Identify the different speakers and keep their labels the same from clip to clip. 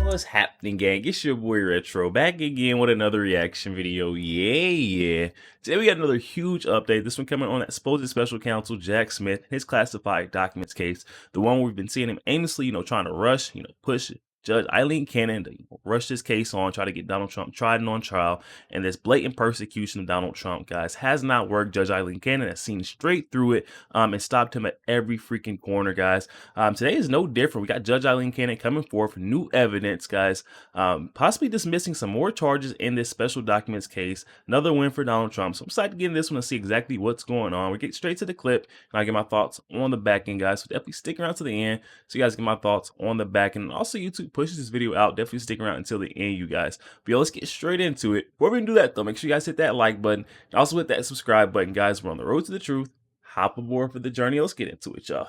Speaker 1: What's happening, gang? It's your boy Retro back again with another reaction video. Yeah. Today we got another huge update. This one coming on that supposed special counsel Jack Smith, his classified documents case. The one where we've been seeing him aimlessly, trying to rush, push Judge Aileen to rush this case on, try to get Donald Trump tried and on trial. And this blatant persecution of Donald Trump, guys, has not worked. Judge Aileen has seen straight through it and stopped him at every freaking corner, guys. Today is no different. We got Judge Aileen coming forth with new evidence, guys, possibly dismissing some more charges in this special documents case. Another win for Donald Trump. So I'm excited to get in this one to see exactly what's going on. We get straight to the clip and I get my thoughts on the back end, guys. So definitely stick around to the end so you guys get my thoughts on the back end. And also, YouTube pushes this video out. Definitely stick around until the end, you guys. But yo, let's get straight into it. Before we do that, though, make sure you guys hit that like button. And also hit that subscribe button, guys. We're on the road to the truth. Hop aboard for the journey. Let's get into it, y'all.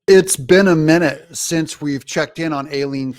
Speaker 2: It's been a minute since we've checked in on Aileen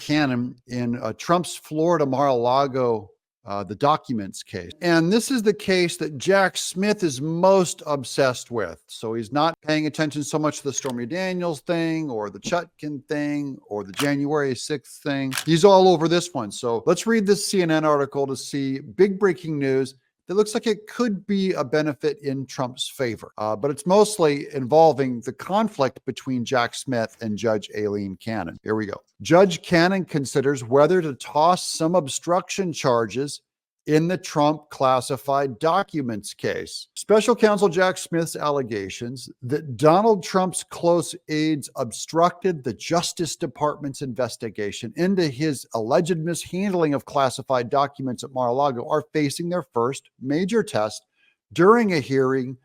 Speaker 2: in Trump's Florida Mar-a-Lago, the documents case. And this is the case that Jack Smith is most obsessed with. So he's not paying attention so much to the Stormy Daniels thing or the Chutkan thing or the January 6th thing. He's all over this one. So let's read this CNN article to see big breaking news. It looks like it could be a benefit in Trump's favor, but it's mostly involving the conflict between Jack Smith and Judge Aileen Cannon. Here we go. Judge Cannon considers whether to toss some obstruction charges in the Trump classified documents case. Special counsel Jack Smith's allegations that Donald Trump's close aides obstructed the Justice Department's investigation into his alleged mishandling of classified documents at Mar-a-Lago are facing their first major test during a hearing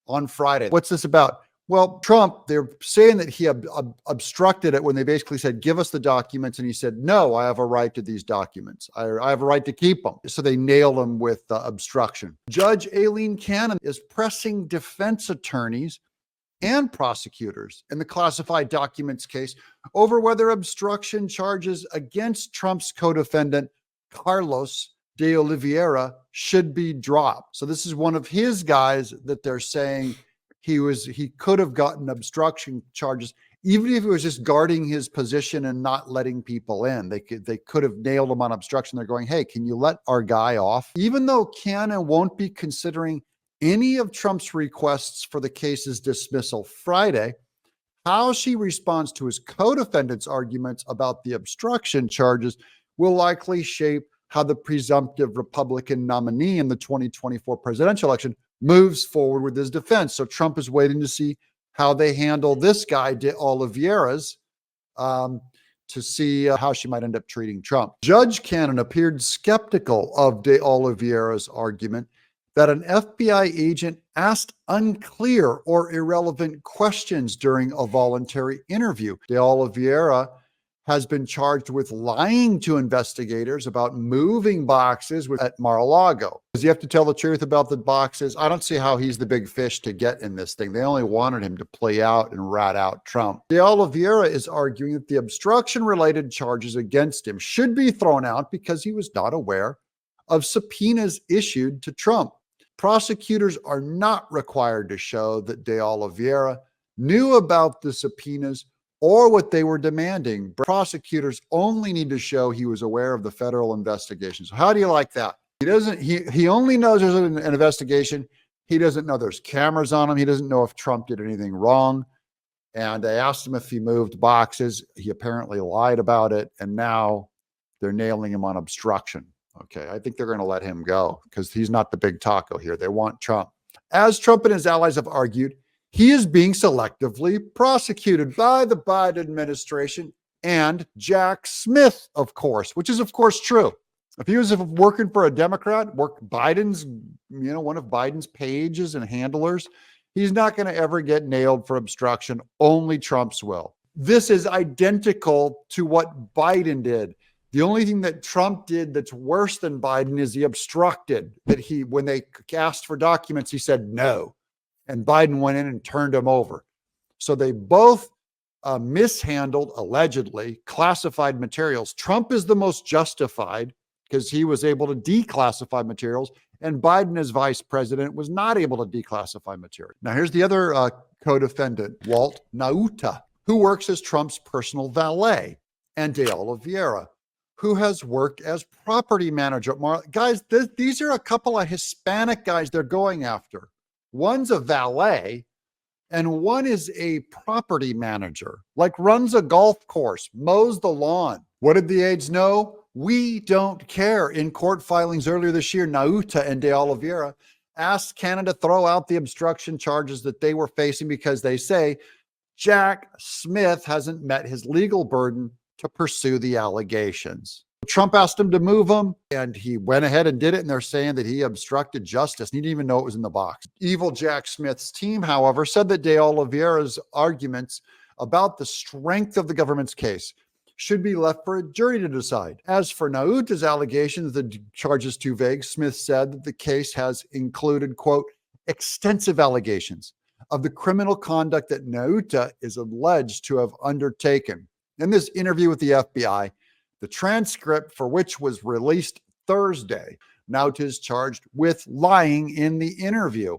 Speaker 2: on Friday. What's this about? Well, Trump, they're saying that he obstructed it when they basically said, give us the documents. And he said, no, I have a right to these documents. I have a right to keep them. So they nailed him with obstruction. Judge Aileen Cannon is pressing defense attorneys and prosecutors in the classified documents case over whether obstruction charges against Trump's co-defendant, Carlos de Oliveira, should be dropped. So this is one of his guys that they're saying he could have gotten obstruction charges, even if he was just guarding his position and not letting people in. They could have nailed him on obstruction. They're going, hey, can you let our guy off? Even though Cannon won't be considering any of Trump's requests for the case's dismissal Friday, how she responds to his co-defendant's arguments about the obstruction charges will likely shape how the presumptive Republican nominee in the 2024 presidential election moves forward with his defense. So Trump is waiting to see how they handle this guy, de Oliveira's, to see how she might end up treating Trump. Judge Cannon appeared skeptical of de Oliveira's argument that an FBI agent asked unclear or irrelevant questions during a voluntary interview. De Oliveira has been charged with lying to investigators about moving boxes at Mar-a-Lago. Does he have to tell the truth about the boxes? I don't see how he's the big fish to get in this thing. They only wanted him to play out and rat out Trump. De Oliveira is arguing that the obstruction-related charges against him should be thrown out because he was not aware of subpoenas issued to Trump. Prosecutors are not required to show that de Oliveira knew about the subpoenas or what they were demanding. Prosecutors only need to show he was aware of the federal investigation. So how do you like that? He only knows there's an investigation. He doesn't know there's cameras on him. He doesn't know if Trump did anything wrong. And they asked him if he moved boxes. He apparently lied about it. And now they're nailing him on obstruction. Okay, I think they're going to let him go because he's not the big taco here. They want Trump. As Trump and his allies have argued, he is being selectively prosecuted by the Biden administration and Jack Smith, of course, which is, of course, true. If he was working for a Democrat, Biden's, one of Biden's pages and handlers, he's not going to ever get nailed for obstruction. Only Trump's will. This is identical to what Biden did. The only thing that Trump did that's worse than Biden is he obstructed. When they asked for documents, he said no. And Biden went in and turned him over. So they both mishandled, allegedly, classified materials. Trump is the most justified because he was able to declassify materials and Biden, as vice president, was not able to declassify material. Now, here's the other co-defendant, Walt Nauta, who works as Trump's personal valet, and De Oliveira, who has worked as property manager. Guys, these are a couple of Hispanic guys they're going after. One's a valet, and one is a property manager, like runs a golf course, mows the lawn. What did the aides know? We don't care. In court filings earlier this year, Nauta and De Oliveira asked Canada to throw out the obstruction charges that they were facing because they say Jack Smith hasn't met his legal burden to pursue the allegations. Trump asked him to move them, and he went ahead and did it, and they're saying that he obstructed justice. He didn't even know it was in the box. Evil Jack Smith's team, however, said that De Oliveira's arguments about the strength of the government's case should be left for a jury to decide. As for Nauta's allegations, the charge is too vague. Smith said that the case has included, quote, extensive allegations of the criminal conduct that Nauta is alleged to have undertaken. In this interview with the FBI, the transcript for which was released Thursday, Nauta is charged with lying in the interview.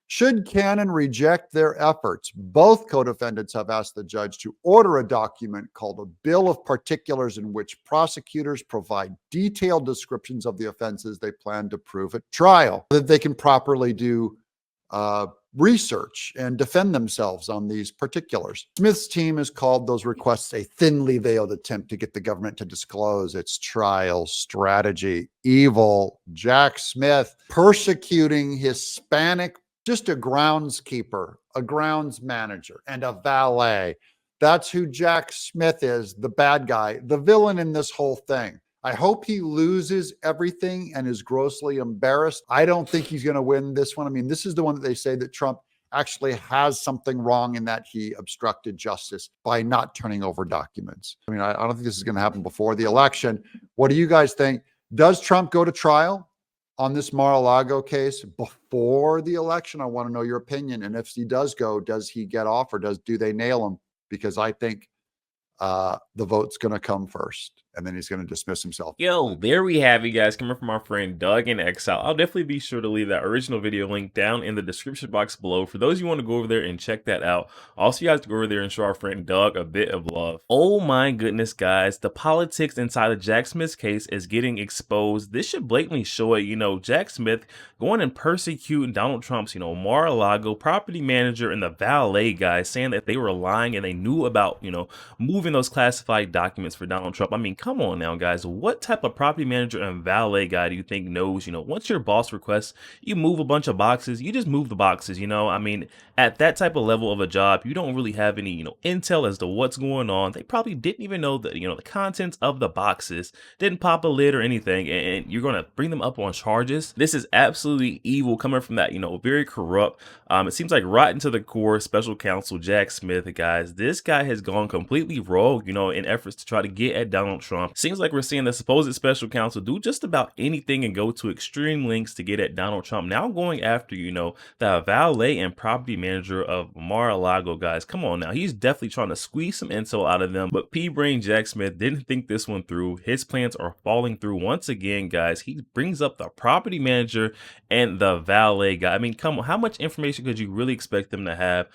Speaker 2: Should Cannon reject their efforts, both co-defendants have asked the judge to order a document called a Bill of Particulars in which prosecutors provide detailed descriptions of the offenses they plan to prove at trial, so that they can properly do research and defend themselves on these particulars. Smith's team has called those requests a thinly veiled attempt to get the government to disclose its trial strategy. Evil Jack Smith persecuting Hispanic, just a groundskeeper, a grounds manager, and a valet. That's who Jack Smith is, the bad guy, the villain in this whole thing. I hope he loses everything and is grossly embarrassed. I don't think he's going to win this one. I mean, this is the one that they say that Trump actually has something wrong in that he obstructed justice by not turning over documents. I mean, I don't think this is going to happen before the election. What do you guys think? Does Trump go to trial on this Mar-a-Lago case before the election? I want to know your opinion. And if he does go, does he get off, or do they nail him? Because I think the vote's going to come first, and then he's going to dismiss himself.
Speaker 1: Yo, there we have it, guys, coming from our friend Doug in Exile. I'll definitely be sure to leave that original video link down in the description box below for those you want to go over there and check that out. Also, you guys go over there and show our friend Doug a bit of love. Oh my goodness, guys, the politics inside of Jack Smith's case is getting exposed. This should blatantly show it. Jack Smith going and persecuting Donald Trump's, Mar-a-Lago property manager and the valet guy, saying that they were lying and they knew about, moving those classified documents for Donald Trump. I mean, come on now, guys. What type of property manager and valet guy do you think knows, once your boss requests you move a bunch of boxes, you just move the boxes, I mean, at that type of level of a job, you don't really have any, intel as to what's going on. They probably didn't even know that, the contents of the boxes, didn't pop a lid or anything, and you're going to bring them up on charges. This is absolutely evil coming from that, very corrupt. It seems like rotten to the core special counsel Jack Smith, guys. This guy has gone completely rogue, in efforts to try to get at Donald Trump. Seems like we're seeing the supposed special counsel do just about anything and go to extreme lengths to get at Donald Trump. Now going after, the valet and property manager of Mar-a-Lago, guys. Come on now. He's definitely trying to squeeze some intel out of them, but P-Brain Jack Smith didn't think this one through. His plans are falling through once again, guys. He brings up the property manager and the valet guy. I mean, come on. How much information could you really expect them to have?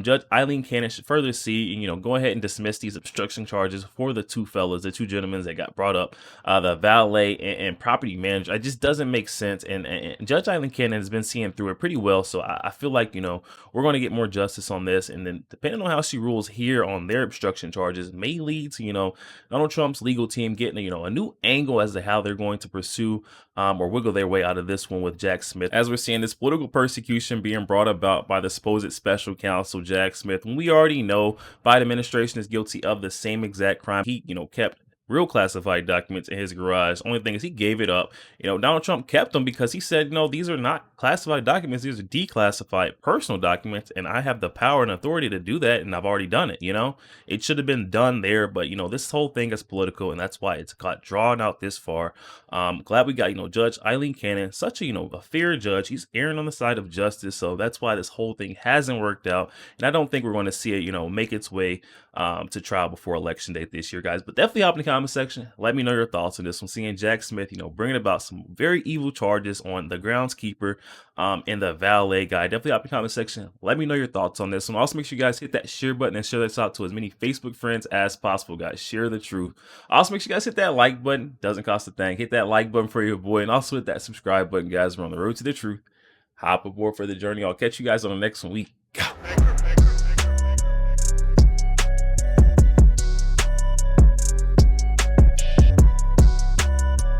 Speaker 1: Judge Aileen Cannon should further see and, go ahead and dismiss these obstruction charges for the two fellas, the two gentlemen that got brought up, the valet and property manager. It just doesn't make sense. And Judge Aileen Cannon has been seeing through it pretty well. So I feel like, we're going to get more justice on this. And then depending on how she rules here on their obstruction charges may lead to, Donald Trump's legal team getting, a new angle as to how they're going to pursue or wiggle their way out of this one with Jack Smith. As we're seeing this political persecution being brought about by the supposed special counsel Jack Smith, when we already know Biden administration is guilty of the same exact crime. He, kept real classified documents in his garage. Only thing is he gave it up. Donald Trump kept them because he said, these are not classified documents. These are declassified personal documents, and I have the power and authority to do that, and I've already done it. It should have been done there, but this whole thing is political, and that's why it's got drawn out this far. Glad we got Judge Aileen Cannon, such a a fair judge. He's erring on the side of justice, so that's why this whole thing hasn't worked out, and I don't think we're going to see it make its way to trial before election day this year, guys. But definitely hop in the comments comment section. Let me know your thoughts on this one. Seeing Jack Smith, bringing about some very evil charges on the groundskeeper and the valet guy. Definitely up in the comment section. Let me know your thoughts on this one. Also, make sure you guys hit that share button and share this out to as many Facebook friends as possible, guys. Share the truth. Also, make sure you guys hit that like button. Doesn't cost a thing. Hit that like button for your boy, and also hit that subscribe button, guys. We're on the road to the truth. Hop aboard for the journey. I'll catch you guys on the next one.